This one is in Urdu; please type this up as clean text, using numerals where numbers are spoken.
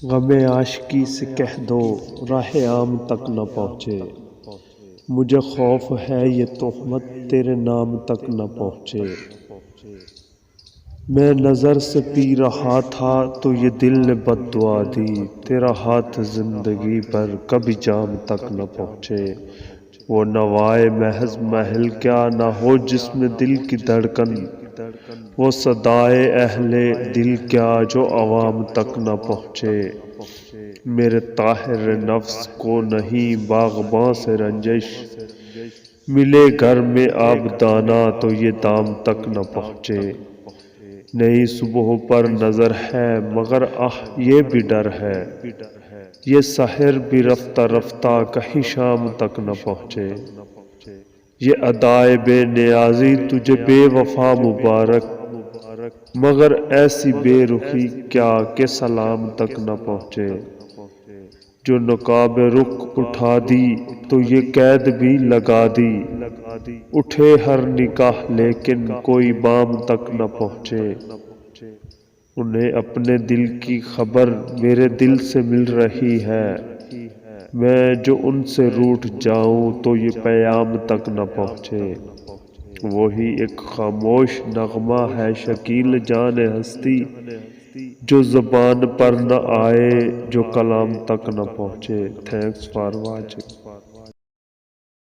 غم عاشقی سے کہہ دو راہ عام تک نہ پہنچے، مجھے خوف ہے یہ تہمت تیرے نام تک نہ پہنچے۔ میں نظر سے پی رہا تھا تو یہ دل نے بد دعا دی، تیرا ہاتھ زندگی پر کبھی جام تک نہ پہنچے۔ وہ نوائے محض محل کیا نہ ہو جس میں دل کی دھڑکن، وہ صدائے اہل دل کیا جو عوام تک نہ پہنچے۔ میرے طاہر نفس کو نہیں باغباں سے رنجش، ملے گھر میں آبدانہ تو یہ دام تک نہ پہنچے۔ نئی صبح پر نظر ہے مگر یہ بھی ڈر ہے، یہ سحر بھی رفتہ رفتہ کہیں شام تک نہ پہنچے۔ یہ ادائے بے نیازی تجھے بے وفا مبارک، مگر ایسی بے رخی کیا کہ سلام تک نہ پہنچے۔ جو نقاب رخ اٹھا دی تو یہ قید بھی لگا دی، اٹھے ہر نگاہ لیکن کوئی بام تک نہ پہنچے۔ انہیں اپنے دل کی خبر میرے دل سے مل رہی ہے، میں جو ان سے روٹھ جاؤں تو یہ پیام تک نہ پہنچے۔ وہی ایک خاموش نغمہ ہے شکیل جان ہستی، جو زبان پر نہ آئے جو کلام تک نہ پہنچے۔ Thanks for watching.